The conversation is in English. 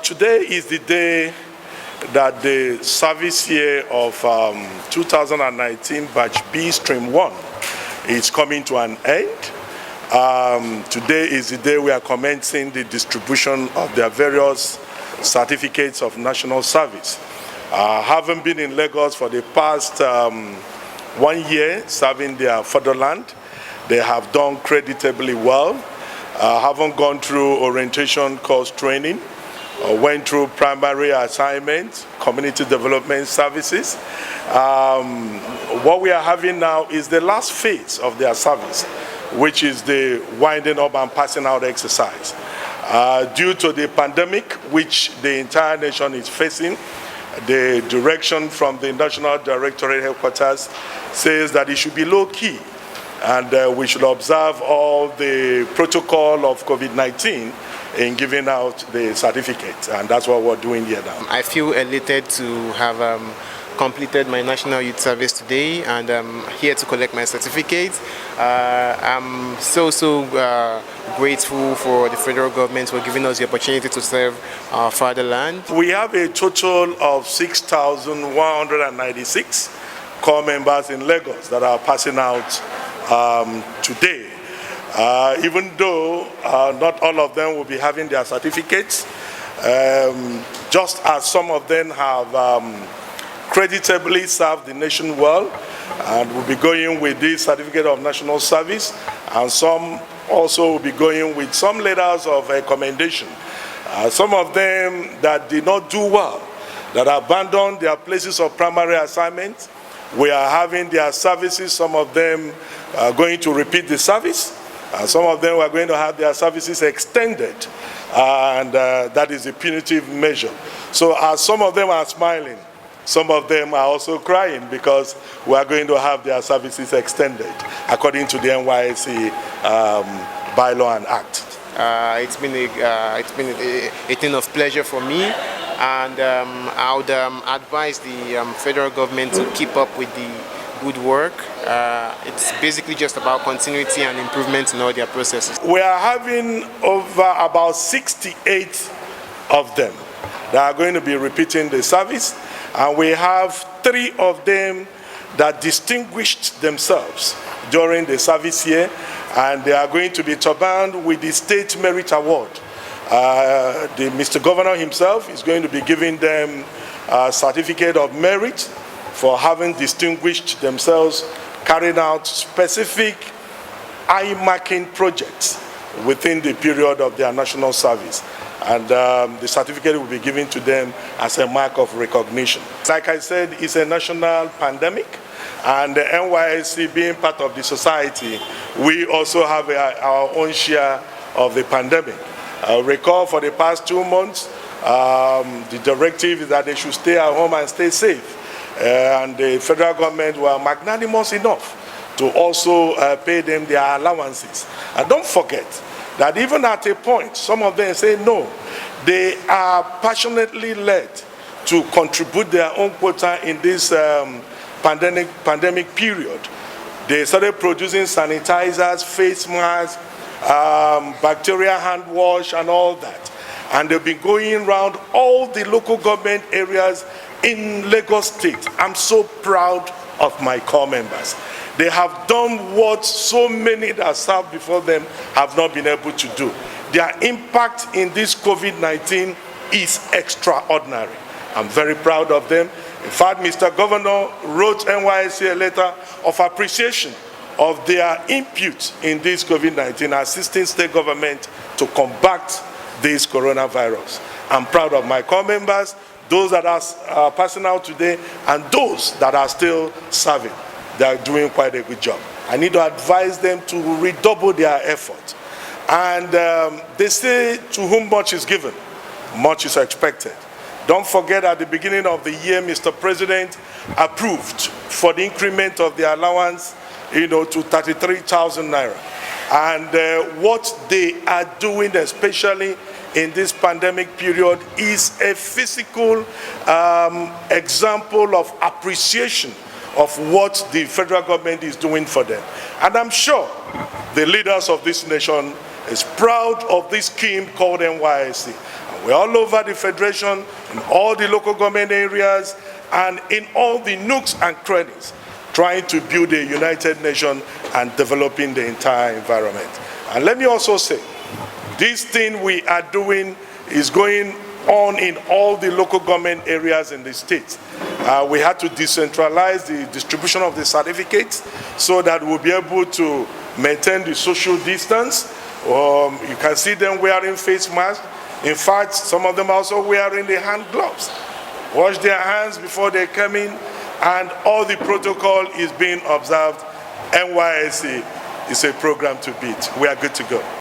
Today is the day that the service year of 2019 batch B stream 1 is coming to an end. Today is the day we are commencing the distribution of their various certificates of national service. Having been in Lagos for the past 1 year serving their fatherland, they have done creditably well. Haven't gone through orientation course training, went through primary assignments, community development services. What we are having now is the last phase of their service, which is the winding up and passing out exercise. Due to the pandemic, which the entire nation is facing, the direction from the National Directorate Headquarters says that it should be low-key, and we should observe all the protocol of COVID-19 in giving out the certificate, and that's what we're doing here now. I feel elated to have completed my National Youth Service today, and I'm here to collect my certificate. I'm so grateful for the federal government for giving us the opportunity to serve our fatherland. We have a total of 6,196 corps members in Lagos that are passing out today. Even though not all of them will be having their certificates, just as some of them have creditably served the nation well and will be going with this certificate of national service, and some also will be going with some letters of commendation. Some of them that did not do well, that abandoned their places of primary assignment, we are having their services. Some of them are going to repeat the service. Some of them are going to have their services extended, and that is a punitive measure. So as some of them are smiling, some of them are also crying because we are going to have their services extended according to the NYSC bylaw and act. It's been a thing of pleasure for me, and I would advise the federal government to keep up with the good work. It's basically just about continuity and improvement in all their processes. We are having over about 68 of them that are going to be repeating the service, and we have 3 of them that distinguished themselves during the service year, and they are going to be turbaned with the State Merit Award. Mr. Governor himself is going to be giving them a certificate of merit for having distinguished themselves, carrying out specific eye-marking projects within the period of their national service. And the certificate will be given to them as a mark of recognition. Like I said, it's a national pandemic, and the NYSC being part of the society, we also have our own share of the pandemic. Recall for the past 2 months, the directive is that they should stay at home and stay safe. And the federal government were magnanimous enough to also pay them their allowances. And don't forget that even at a point, some of them say no. They are passionately led to contribute their own quota in this pandemic period. They started producing sanitizers, face masks, bacterial hand wash, and all that. And they've been going around all the local government areas in Lagos State. I'm so proud of my corps members. They have done what so many that served before them have not been able to do. Their impact in this COVID-19 is extraordinary. I'm very proud of them. In fact, Mr. Governor wrote NYSC a letter of appreciation of their input in this COVID-19, assisting state government to combat this coronavirus. I'm proud of my corps members, those that are passing out today, and those that are still serving. They are doing quite a good job. I need to advise them to redouble their effort. And they say, to whom much is given, much is expected. Don't forget, at the beginning of the year, Mr. President approved for the increment of the allowance, to 33,000 naira. And what they are doing, especially in this pandemic period, is a physical example of appreciation of what the federal government is doing for them. And I'm sure the leaders of this nation is proud of this scheme called NYSC. We're all over the Federation, in all the local government areas, and in all the nooks and crannies, trying to build a united nation and developing the entire environment. And let me also say, this thing we are doing is going on in all the local government areas in the state. We had to decentralize the distribution of the certificates so that we'll be able to maintain the social distance. You can see them wearing face masks. In fact, some of them also wearing the hand gloves. Wash their hands before they come in, and all the protocol is being observed. NYSC is a program to beat. We are good to go.